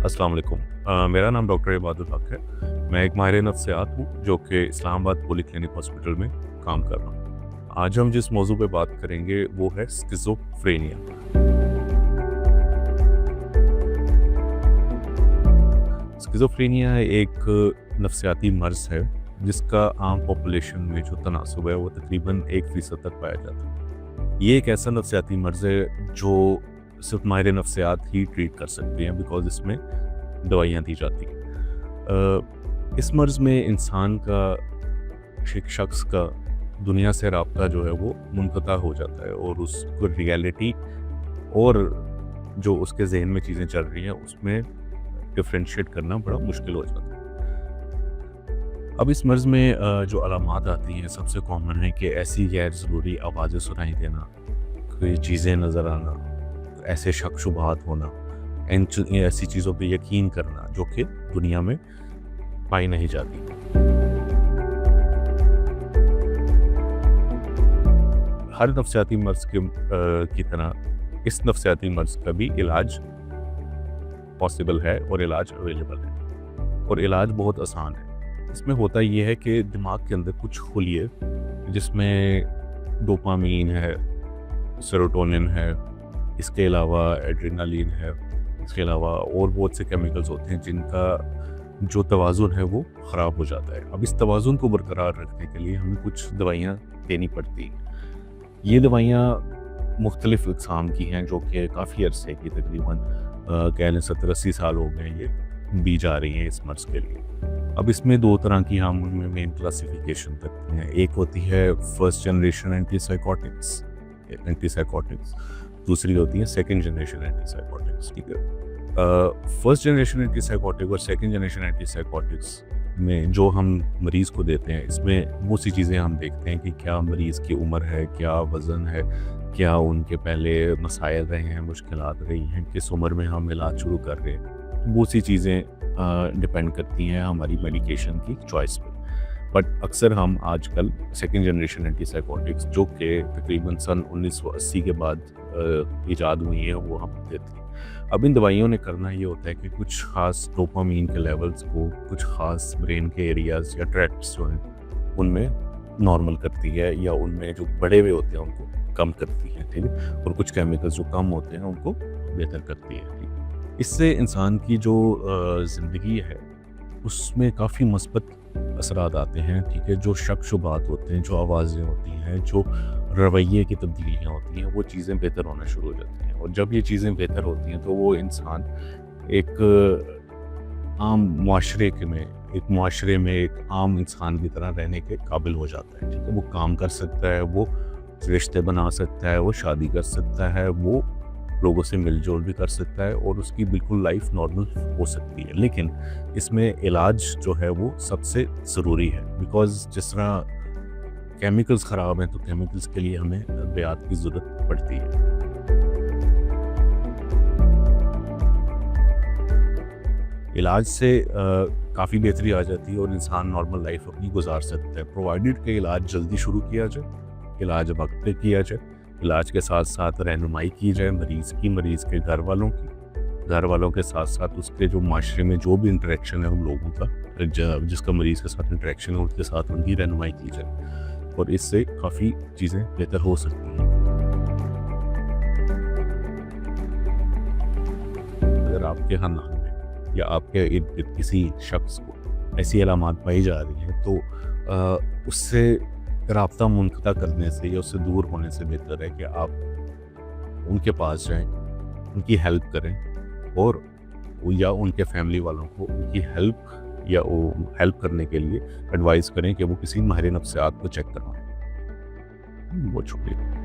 अस्सलाम वालेकुम। मेरा नाम डॉक्टर इबादुल हक है। मैं एक माहिर नफ्सियात हूँ जो कि इस्लामाबाद पॉलीक्लिनिक हॉस्पिटल में काम कर रहा हूँ। आज हम जिस मौजू पे बात करेंगे वो है स्किज़ोफ्रेनिया। स्किज़ोफ्रेनिया एक नफ्सियाती मर्ज़ है जिसका आम पॉपुलेशन में जो तनासुब है वो तकरीबन 1% तक पाया जाता है। ये एक ऐसा नफ्सियाती मर्ज़ है जो सिर्फ माहिर नफ्सियात ही ट्रीट कर सकते हैं बिकॉज़ इसमें दवाइयाँ दी जाती हैं। इस मर्ज़ में इंसान का, एक शख्स का दुनिया से राब्ता जो है वो मुनक़ता हो जाता है और उसको रियलिटी और जो उसके ज़हन में चीज़ें चल रही हैं उसमें डिफरेंशिएट करना बड़ा मुश्किल हो जाता है। अब इस मर्ज़ में जो अलामात आती हैं सबसे कॉमन है कि ऐसी गैर ज़रूरी आवाज़ें सुनाई देना, कोई चीज़ें नज़र आना, ऐसे शक शुबहात होना, ऐसी चीज़ों पे यकीन करना जो कि दुनिया में पाई नहीं जाती। हर नफ्सियाती मर्ज़ की तरह इस नफ्सियाती मर्ज़ का भी इलाज पॉसिबल है और इलाज अवेलेबल है और इलाज बहुत आसान है। इसमें होता ये है कि दिमाग के अंदर कुछ खुलिए जिसमें डोपामीन है, सेरोटोनिन है, इसके अलावा एड्रेनालिन है, इसके अलावा और बहुत से केमिकल्स होते हैं जिनका जो तवाज़ुन है वो ख़राब हो जाता है। अब इस तवाज़ुन को बरकरार रखने के लिए हमें कुछ दवाइयाँ देनी पड़ती हैं। ये दवाइयाँ मुख्तलिफ़ इक़साम की हैं जो कि काफ़ी अरसे की तकरीबन कह लें 70-80 साल हो गए ये दी जा रही हैं इस मर्ज़ के लिए। अब इसमें 2 तरह की हम उनमें मेन क्लासिफिकेशन करते हैं। एक होती है फर्स्ट जनरेशन एंटीसाइकोटिक्स, दूसरी होती है सेकंड जनरेशन एंटीसाइकोटिक्स। ठीक है। फर्स्ट जनरेशन एंटीसाइकोटिक और सेकंड जनरेशन एंटीसाइकोटिक्स में जो हम मरीज़ को देते हैं इसमें वो सी चीज़ें हम देखते हैं कि क्या मरीज़ की उम्र है, क्या वज़न है, क्या उनके पहले मसाइल रहे हैं, मुश्किलात रही हैं, किस उम्र में हम इलाज शुरू कर रहे हैं। वो सी चीज़ें डिपेंड करती हैं हमारी मेडिकेशन की चॉइस पे। बट अक्सर हम आजकल सेकंड जनरेशन एंटीसाइकोटिक्स जो कि तकरीबन सन 1980 के बाद ईजाद हुई हैं वो हम देते हैं। अब इन दवाइयों ने करना ये होता है कि कुछ ख़ास डोपामीन के लेवल्स को कुछ ख़ास ब्रेन के एरियाज़ या ट्रैक्ट्स जो हैं उनमें नॉर्मल करती है या उनमें जो बढ़े हुए होते हैं उनको कम करती है। ठीक है। और कुछ केमिकल्स जो कम होते हैं उनको बेहतर करती है। ठीक है। इससे इंसान की जो ज़िंदगी है उसमें काफ़ी मस्बत असरात आते हैं। ठीक है। जो शक शुबात होते हैं, जो आवाज़ें होती हैं, जो रवैये की तब्दीलियाँ होती हैं वो चीज़ें बेहतर होना शुरू हो जाती हैं और जब ये चीज़ें बेहतर होती हैं तो वो इंसान एक आम माशरे में एक आम इंसान की तरह रहने के काबिल हो जाता है। ठीक है। वो काम कर सकता है, वो रिश्ते बना सकता है, वो शादी कर सकता है, वो लोगों से मिलजोल भी कर सकता है और उसकी बिल्कुल लाइफ नॉर्मल हो सकती है। लेकिन इसमें इलाज जो है वो सबसे ज़रूरी है बिकॉज़ जिस तरह केमिकल्स ख़राब हैं तो केमिकल्स के लिए हमें अद्वियात की ज़रूरत पड़ती है। इलाज से काफ़ी बेहतरी आ जाती है और इंसान नॉर्मल लाइफ अपनी गुजार सकता है प्रोवाइडेड कि इलाज जल्दी शुरू किया जाए, इलाज वक्त पे किया जाए, इलाज के साथ साथ रहनुमाई की जाए मरीज़ के घर वालों के साथ साथ उसके जो माशरे में जो भी इंटरेक्शन है उन लोगों का जिसका मरीज़ के साथ इंटरेक्शन है उनके साथ उनकी रहनुमाई की जाए और इससे काफ़ी चीज़ें बेहतर हो सकती हैं। अगर आपके खानदान में या आपके इर्द-गिर्द किसी शख्स को ऐसी अलामात पाई जा रही हैं तो उससे राब्ता मुनक़ता करने से या उससे दूर होने से बेहतर है कि आप उनके पास जाएँ, उनकी हेल्प करें और या उनके फैमिली वालों को उनकी हेल्प करने के लिए एडवाइस करें कि वो किसी माहिर नफ्सियात को चेक करवाएँ। बहुत शुक्रिया।